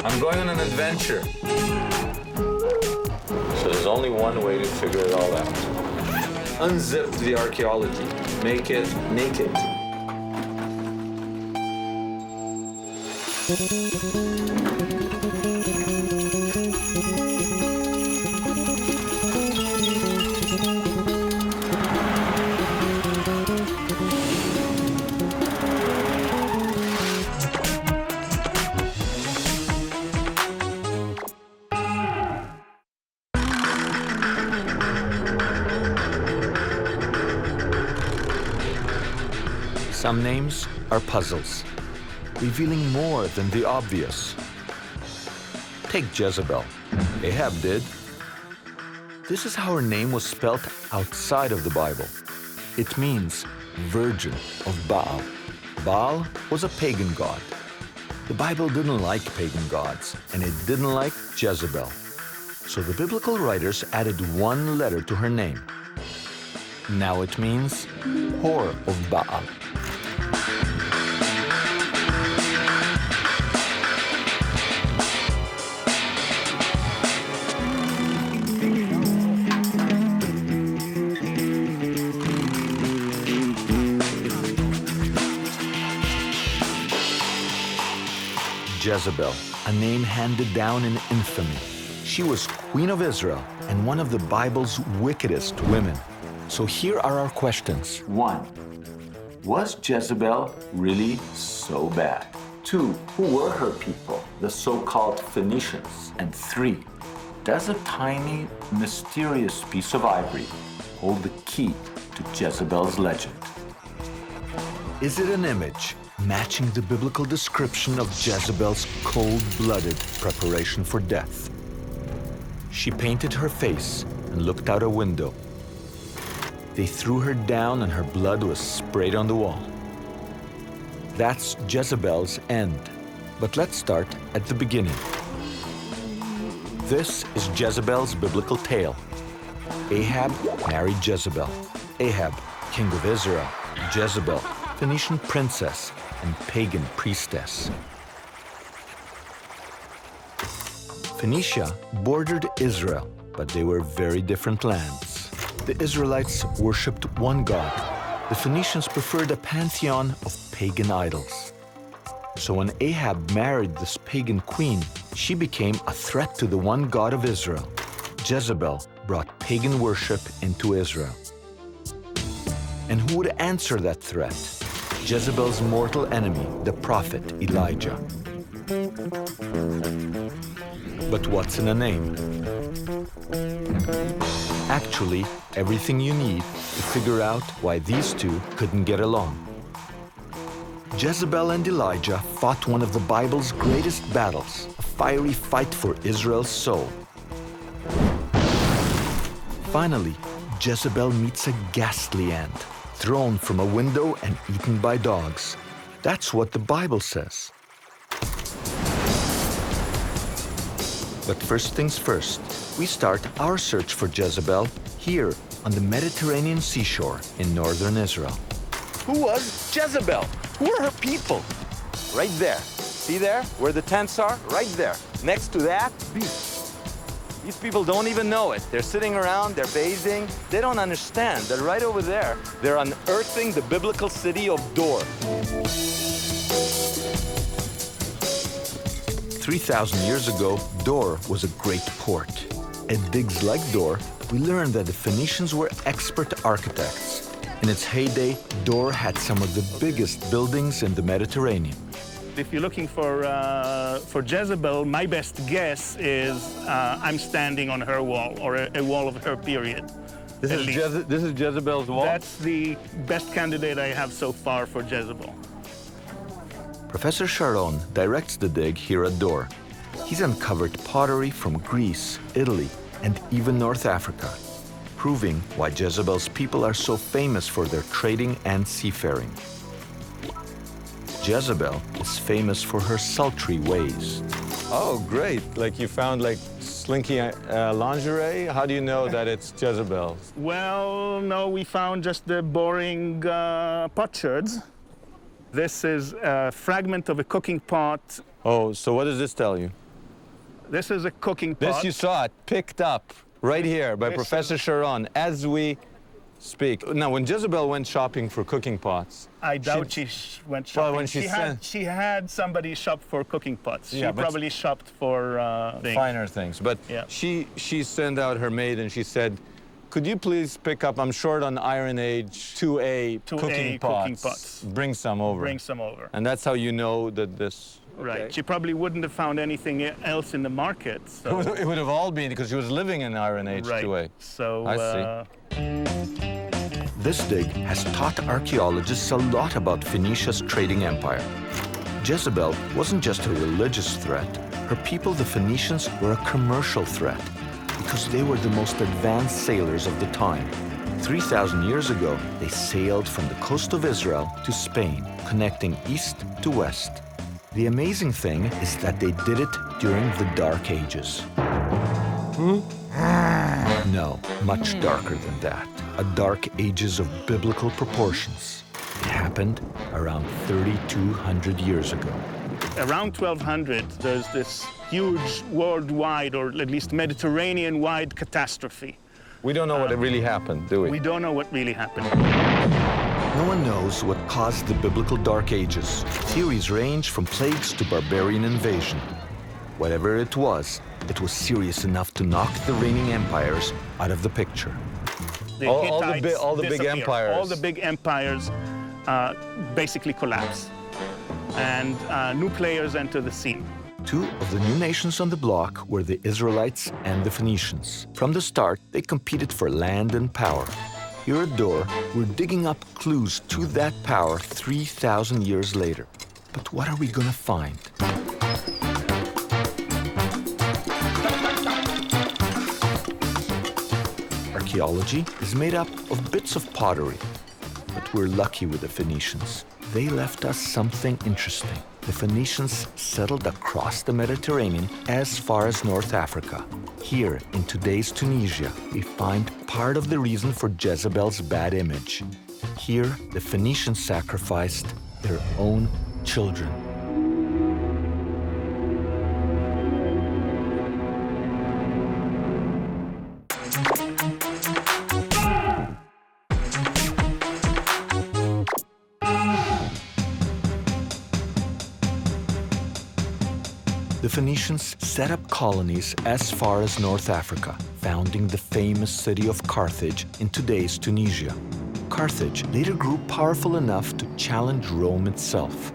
I'm going on an adventure. So there's only one way to figure it all out. Unzip the archaeology. Make it naked. Some names are puzzles, revealing more than the obvious. Take Jezebel. Ahab did. This is how her name was spelt outside of the Bible. It means virgin of Baal. Baal was a pagan god. The Bible didn't like pagan gods, and it didn't like Jezebel. So the biblical writers added one letter to her name. Now it means whore of Baal. Jezebel, a name handed down in infamy. She was Queen of Israel and one of the Bible's wickedest women. So here are our questions. 1. Was Jezebel really so bad? 2. Who were her people, the so-called Phoenicians? And 3. Does a tiny, mysterious piece of ivory hold the key to Jezebel's legend? Is it an image matching the biblical description of Jezebel's cold-blooded preparation for death? She painted her face and looked out a window. They threw her down and her blood was sprayed on the wall. That's Jezebel's end. But let's start at the beginning. This is Jezebel's biblical tale. Ahab married Jezebel. Ahab, king of Israel. Jezebel, Phoenician princess and pagan priestess. Phoenicia bordered Israel, but they were very different lands. The Israelites worshipped one god. The Phoenicians preferred a pantheon of pagan idols. So when Ahab married this pagan queen, she became a threat to the one God of Israel. Jezebel brought pagan worship into Israel. And who would answer that threat? Jezebel's mortal enemy, the prophet Elijah. But what's in a name? Actually, everything you need to figure out why these two couldn't get along. Jezebel and Elijah fought one of the Bible's greatest battles, a fiery fight for Israel's soul. Finally, Jezebel meets a ghastly end, thrown from a window and eaten by dogs. That's what the Bible says. But first things first, we start our search for Jezebel here on the Mediterranean seashore in northern Israel. Who was Jezebel? Who are her people? Right there. See there? Where the tents are? Right there. Next to that, beach. These people don't even know it. They're sitting around, they're bathing. They don't understand that right over there, they're unearthing the biblical city of Dor. 3,000 years ago, Dor was a great port. At digs like Dor, we learned that the Phoenicians were expert architects. In its heyday, Dor had some of the biggest buildings in the Mediterranean. If you're looking for Jezebel, my best guess is I'm standing on her wall, or a wall of her period. This is Jezebel's wall? That's the best candidate I have so far for Jezebel. Professor Sharon directs the dig here at Dor. He's uncovered pottery from Greece, Italy, and even North Africa, proving why Jezebel's people are so famous for their trading and seafaring. Jezebel is famous for her sultry ways. Oh, great. Like you found like slinky lingerie? How do you know that it's Jezebel? Well, no, we found just the boring potsherds. This is a fragment of a cooking pot. Oh, so what does this tell you? This is a cooking pot. This you saw it picked up right here by Professor Sharon as we speak. Now, when Jezebel went shopping for cooking pots, I doubt she went shopping. Well, when she had somebody shop for cooking pots. She Yeah, but probably shopped for finer things. But Yeah. she sent out her maid and she said, could you please pick up, I'm short on Iron Age 2A cooking pots. Bring some over. Bring some over. And that's how you know that this... Right. Okay. She probably wouldn't have found anything else in the market. So. It would have all been because she was living in Iron Age Right. 2A. So, I see. This dig has taught archaeologists a lot about Phoenicia's trading empire. Jezebel wasn't just a religious threat. Her people, the Phoenicians, were a commercial threat because they were the most advanced sailors of the time. 3,000 years ago, they sailed from the coast of Israel to Spain, connecting east to west. The amazing thing is that they did it during the Dark Ages. No, much darker than that. A Dark Ages of biblical proportions. It happened around 3,200 years ago. Around 1200, there's this huge worldwide, or at least Mediterranean-wide catastrophe. We don't know what really happened, do we? We don't know what really happened. No one knows what caused the biblical Dark Ages. Theories range from plagues to barbarian invasion. Whatever it was serious enough to knock the reigning empires out of the picture. All the big disappear. empires. All the big empires basically collapse, and new players enter the scene. Two of the new nations on the block were the Israelites and the Phoenicians. From the start, they competed for land and power. Here at Dor, we're digging up clues to that power 3,000 years later. But what are we gonna find? Archaeology is made up of bits of pottery. But we're lucky with the Phoenicians. They left us something interesting. The Phoenicians settled across the Mediterranean as far as North Africa. Here, in today's Tunisia, we find part of the reason for Jezebel's bad image. Here, the Phoenicians sacrificed their own children. The Phoenicians set up colonies as far as North Africa, founding the famous city of Carthage in today's Tunisia. Carthage later grew powerful enough to challenge Rome itself.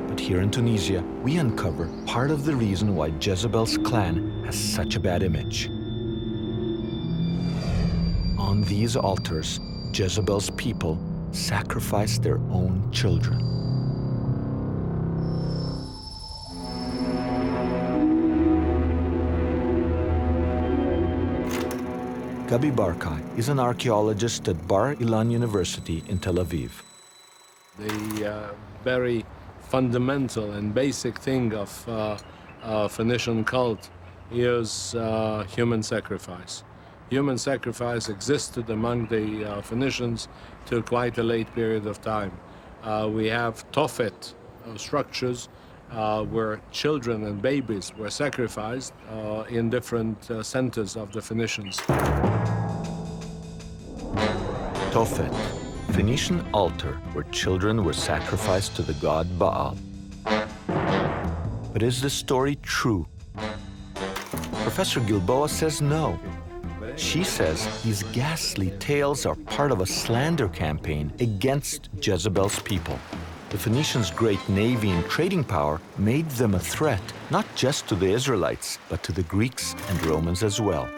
But here in Tunisia, we uncover part of the reason why Jezebel's clan has such a bad image. On these altars, Jezebel's people sacrificed their own children. Gabi Barkai is an archaeologist at Bar Ilan University in Tel Aviv. The very fundamental and basic thing of Phoenician cult is human sacrifice. Human sacrifice existed among the Phoenicians till quite a late period of time. We have TOPHET structures where children and babies were sacrificed in different centers of the Phoenicians. TOPHET, Phoenician altar where children were sacrificed to the god Baal. But is this story true? Professor Gilboa says no. She says these ghastly tales are part of a slander campaign against Jezebel's people. The Phoenicians' great navy and trading power made them a threat, not just to the Israelites, but to the Greeks and Romans as well.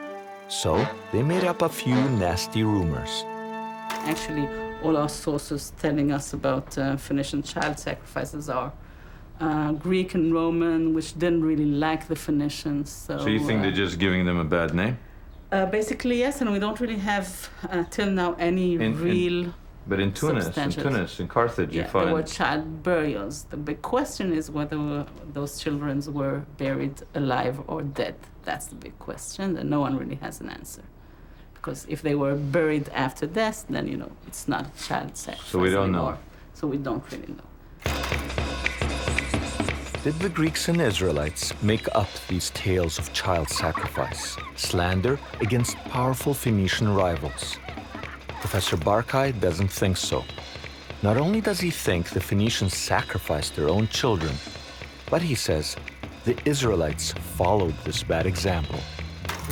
So they made up a few nasty rumors. Actually, all our sources telling us about Phoenician child sacrifices are Greek and Roman, which didn't really like the Phoenicians. So you think they're just giving them a bad name? Basically, yes, and we don't really have, till now, any real But in Tunis, in Carthage, you find... there were child burials. The big question is whether those children were buried alive or dead. That's the big question, and no one really has an answer. Because if they were buried after death, then, you know, it's not a child sacrifice So we don't anymore. know. So we don't really know. Did the Greeks and Israelites make up these tales of child sacrifice, slander against powerful Phoenician rivals? Professor Barkai doesn't think so. Not only does he think the Phoenicians sacrificed their own children, but he says the Israelites followed this bad example.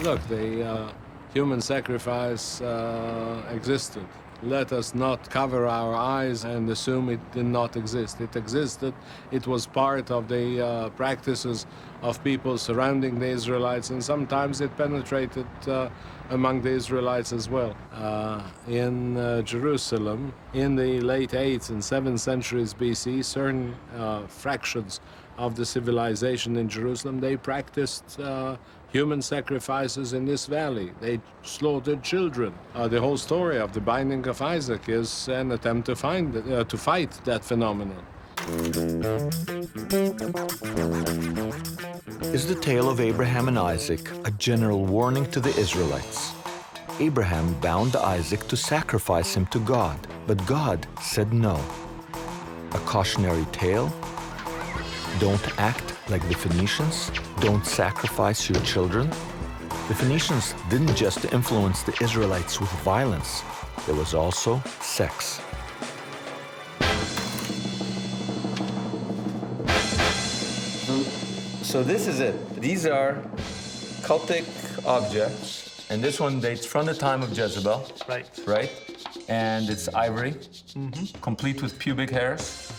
Look, the human sacrifice existed. Let us not cover our eyes and assume it did not exist. It existed. It was part of the practices of people surrounding the Israelites, and sometimes it penetrated among the Israelites as well. In Jerusalem, in the late 8th and 7th centuries BC, certain fractions of the civilization in Jerusalem, they practiced human sacrifices in this valley. They slaughtered children. The whole story of the binding of Isaac is an attempt to fight that phenomenon. Is the tale of Abraham and Isaac a general warning to the Israelites? Abraham bound Isaac to sacrifice him to God, but God said no. A cautionary tale? Don't act like the Phoenicians? Don't sacrifice your children? The Phoenicians didn't just influence the Israelites with violence. There was also sex. So this is it. These are cultic objects, and this one dates from the time of Jezebel. Right? And it's ivory, complete with pubic hairs,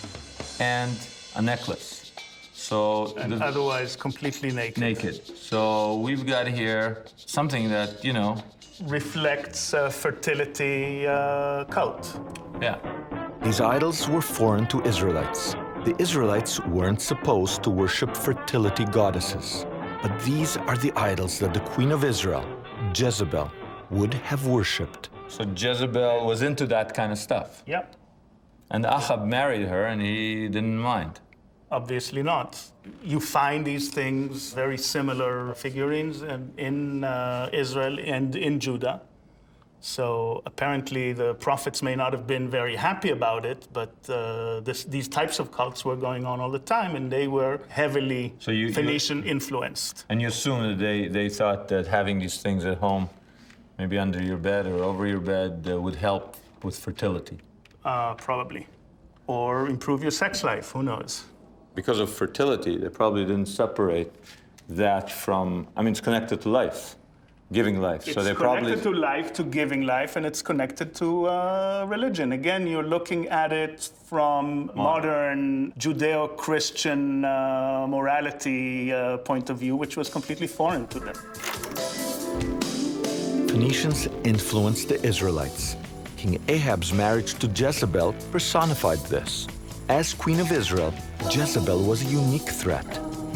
and a necklace. So Otherwise completely naked. Naked. So we've got here something that, reflects fertility cult. Yeah. These idols were foreign to Israelites. The Israelites weren't supposed to worship fertility goddesses. But these are the idols that the Queen of Israel, Jezebel, would have worshipped. So Jezebel was into that kind of stuff. Yep. And Ahab married her, and he didn't mind. Obviously not. You find these things, very similar figurines in Israel and in Judah. So apparently the prophets may not have been very happy about it, but these types of cults were going on all the time, and they were heavily Phoenician influenced. And you assume that they thought that having these things at home, maybe under your bed or over your bed, would help with fertility? Probably. Or improve your sex life, who knows? Because of fertility, they probably didn't separate that from, it's connected to life, giving life. It's so they connected to life, to giving life, and it's connected to religion. Again, you're looking at it from modern Judeo-Christian morality point of view, which was completely foreign to them. Phoenicians influenced the Israelites. King Ahab's marriage to Jezebel personified this. As Queen of Israel, Jezebel was a unique threat.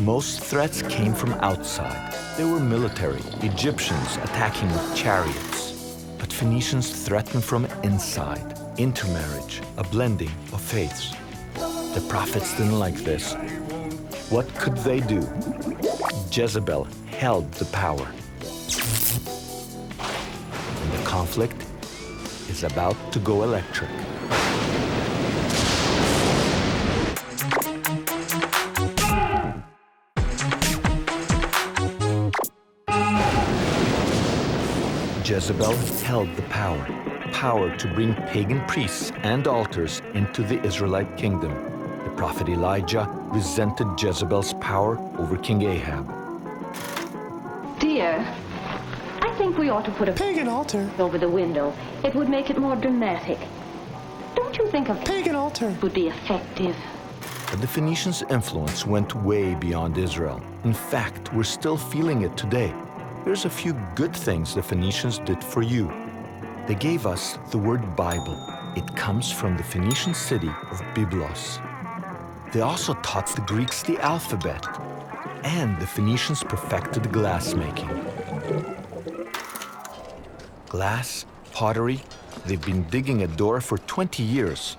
Most threats came from outside. They were military, Egyptians attacking with chariots. But Phoenicians threatened from inside, intermarriage, a blending of faiths. The prophets didn't like this. What could they do? Jezebel held the power. And the conflict is about to go electric. Jezebel held the power to bring pagan priests and altars into the Israelite kingdom. The prophet Elijah resented Jezebel's power over King Ahab. Dear, I think we ought to put a pagan altar over the window. It would make it more dramatic. Don't you think a pagan altar would be effective? But the Phoenicians' influence went way beyond Israel. In fact, we're still feeling it today. Here's a few good things the Phoenicians did for you. They gave us the word Bible. It comes from the Phoenician city of Byblos. They also taught the Greeks the alphabet. And the Phoenicians perfected glassmaking. Glass, pottery, they've been digging a door for 20 years.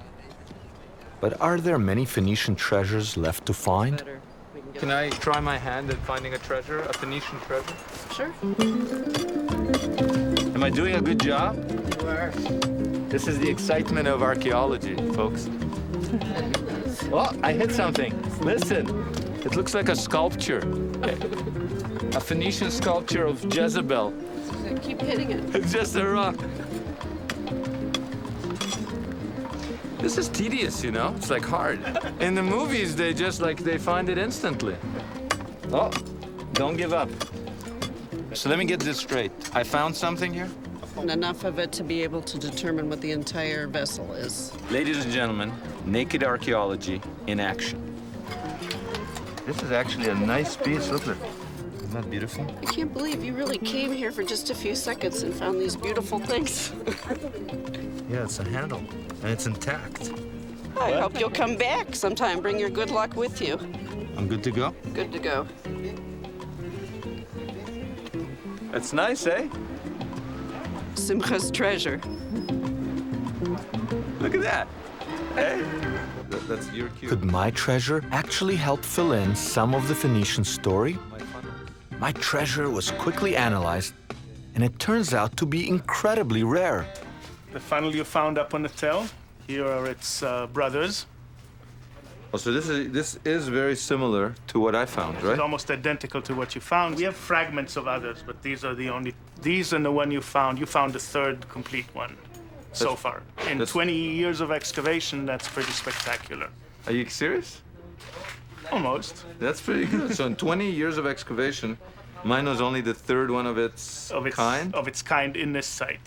But are there many Phoenician treasures left to find? Can I try my hand at finding a treasure, a Phoenician treasure? Sure. Am I doing a good job? You are. This is the excitement of archaeology, folks. Oh, I hit something. Listen. It looks like a sculpture. A Phoenician sculpture of Jezebel. Keep hitting it. It's just a rock. This is tedious, you know? It's like hard. In the movies, they find it instantly. Oh, don't give up. So let me get this straight. I found something here? And enough of it to be able to determine what the entire vessel is. Ladies and gentlemen, naked archaeology in action. This is actually a nice piece. Look at it. Isn't that beautiful? I can't believe you really came here for just a few seconds and found these beautiful things. Yeah, it's a handle, and it's intact. I hope you'll come back sometime. Bring your good luck with you. I'm good to go? Good to go. It's nice, eh? Simcha's treasure. Look at that. Hey? That's your cue. Could my treasure actually help fill in some of the Phoenician story? My treasure was quickly analyzed, and it turns out to be incredibly rare. The funnel you found up on the tail, here are its brothers. Oh, so this is very similar to what I found, right? It's almost identical to what you found. We have fragments of others, but these are the only. These and the one you found the third complete one so far. In 20 years of excavation, that's pretty spectacular. Are you serious? Almost. That's pretty good. So in 20 years of excavation, mine was only the third one of its kind? Of its kind in this site.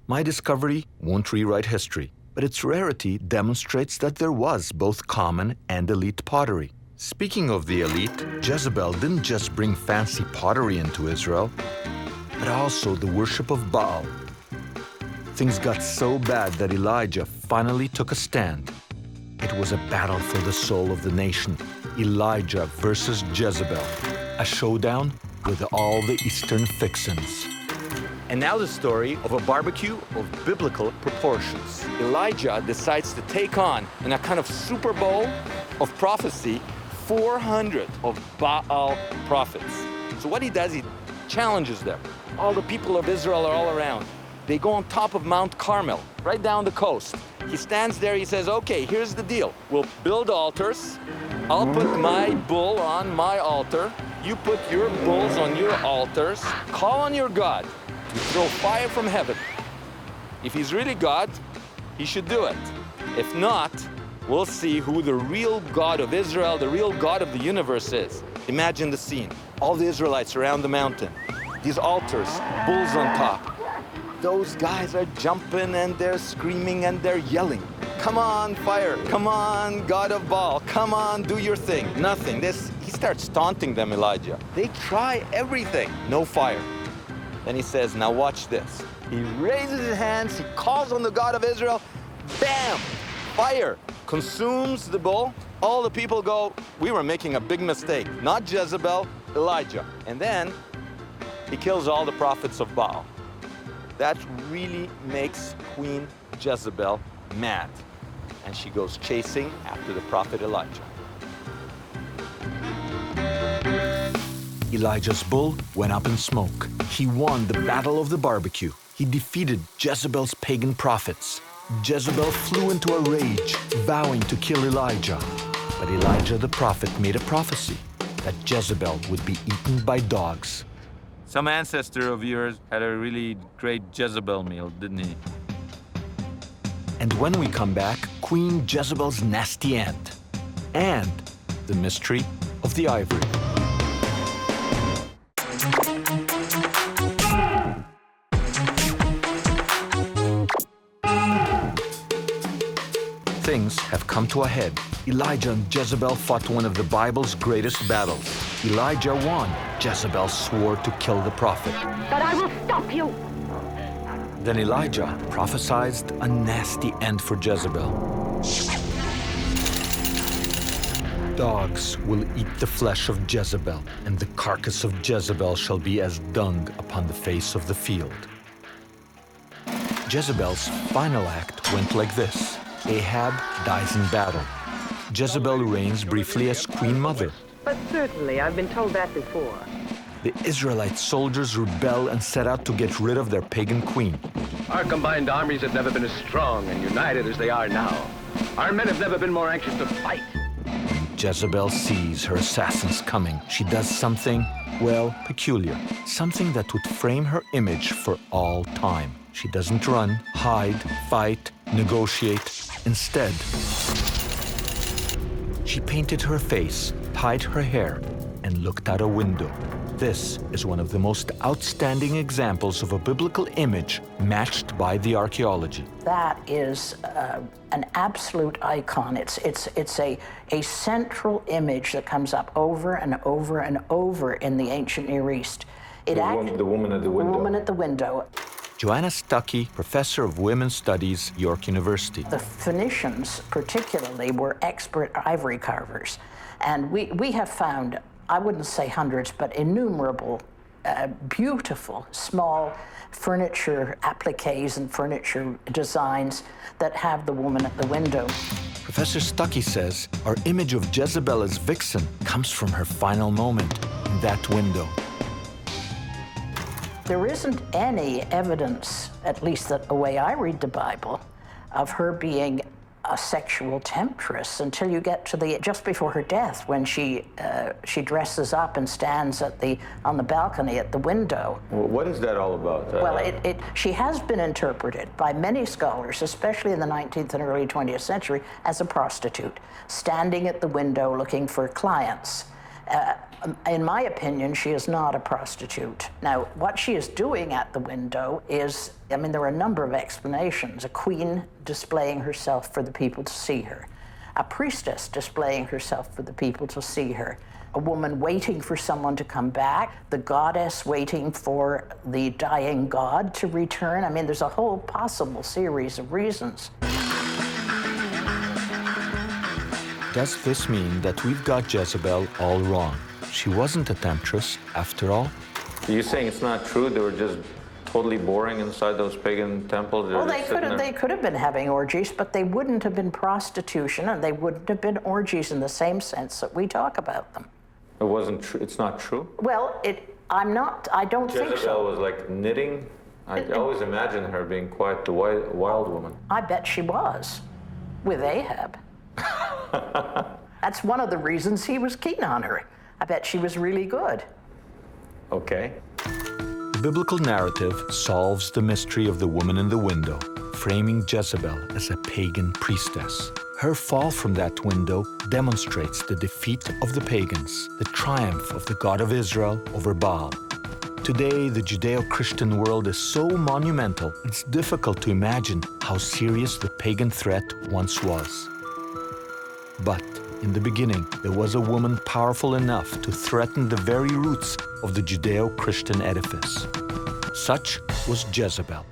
My discovery won't rewrite history, but its rarity demonstrates that there was both common and elite pottery. Speaking of the elite, Jezebel didn't just bring fancy pottery into Israel, but also the worship of Baal. Things got so bad that Elijah finally took a stand. It was a battle for the soul of the nation. Elijah versus Jezebel. A showdown with all the Eastern fixins. And now the story of a barbecue of biblical proportions. Elijah decides to take on, in a kind of Super Bowl of prophecy, 400 of Baal prophets. So what he does, he challenges them. All the people of Israel are all around. They go on top of Mount Carmel, right down the coast. He stands there, he says, okay, here's the deal. We'll build altars. I'll put my bull on my altar. You put your bulls on your altars. Call on your God to throw fire from heaven. If he's really God, he should do it. If not, we'll see who the real God of Israel, the real God of the universe is. Imagine the scene. All the Israelites around the mountain. These altars, bulls on top. Those guys are jumping and they're screaming and they're yelling. Come on, fire. Come on, God of Baal. Come on, do your thing. Nothing. He starts taunting them, Elijah. They try everything. No fire. Then he says, now watch this. He raises his hands. He calls on the God of Israel. Bam! Fire consumes the bull. All the people go, we were making a big mistake. Not Jezebel, Elijah. And then he kills all the prophets of Baal. That really makes Queen Jezebel mad. And she goes chasing after the prophet Elijah. Elijah's bull went up in smoke. He won the battle of the barbecue. He defeated Jezebel's pagan prophets. Jezebel flew into a rage, vowing to kill Elijah. But Elijah the prophet made a prophecy that Jezebel would be eaten by dogs. Some ancestor of yours had a really great Jezebel meal, didn't he? And when we come back, Queen Jezebel's nasty aunt. And the mystery of the ivory. Things have come to a head. Elijah and Jezebel fought one of the Bible's greatest battles. Elijah won. Jezebel swore to kill the prophet. But I will stop you. Then Elijah prophesied a nasty end for Jezebel. Dogs will eat the flesh of Jezebel, and the carcass of Jezebel shall be as dung upon the face of the field. Jezebel's final act went like this. Ahab dies in battle. Jezebel reigns briefly as queen mother. But certainly, I've been told that before. The Israelite soldiers rebel and set out to get rid of their pagan queen. Our combined armies have never been as strong and united as they are now. Our men have never been more anxious to fight. Jezebel sees her assassins coming, she does something, well, peculiar. Something that would frame her image for all time. She doesn't run, hide, fight, negotiate. Instead, she painted her face, tied her hair, and looked out a window. This is one of the most outstanding examples of a biblical image matched by the archaeology. That is an absolute icon. It's a central image that comes up over and over and over in the ancient Near East. The woman at the window. The woman at the window. Joanna Stuckey, professor of women's studies, York University. The Phoenicians, particularly, were expert ivory carvers. And we have found, I wouldn't say hundreds, but innumerable beautiful small furniture appliques and furniture designs that have the woman at the window. Professor Stuckey says our image of Jezebel as vixen comes from her final moment in that window. There isn't any evidence, at least that the way I read the Bible, of her being a sexual temptress until you get to just before her death, when she dresses up and stands on the balcony at the window. Well, what is that all about? Well, she has been interpreted by many scholars, especially in the 19th and early 20th century, as a prostitute, standing at the window looking for clients. In my opinion, she is not a prostitute. Now, what she is doing at the window is, I mean, there are a number of explanations. A queen displaying herself for the people to see her. A priestess displaying herself for the people to see her. A woman waiting for someone to come back. The goddess waiting for the dying god to return. I mean, there's a whole possible series of reasons. Does this mean that we've got Jezebel all wrong? She wasn't a temptress, after all? Are you saying it's not true? They were just totally boring inside those pagan temples? Well, they could have been having orgies, but they wouldn't have been prostitution, and they wouldn't have been orgies in the same sense that we talk about them. It wasn't true? It's not true? Well, I don't think so. Jezebel was like knitting? I always imagined her being quite the wild woman. I bet she was, with Ahab. That's one of the reasons he was keen on her. I bet she was really good. Okay. The biblical narrative solves the mystery of the woman in the window, framing Jezebel as a pagan priestess. Her fall from that window demonstrates the defeat of the pagans, the triumph of the God of Israel over Baal. Today, the Judeo-Christian world is so monumental, it's difficult to imagine how serious the pagan threat once was. But in the beginning, there was a woman powerful enough to threaten the very roots of the Judeo-Christian edifice. Such was Jezebel.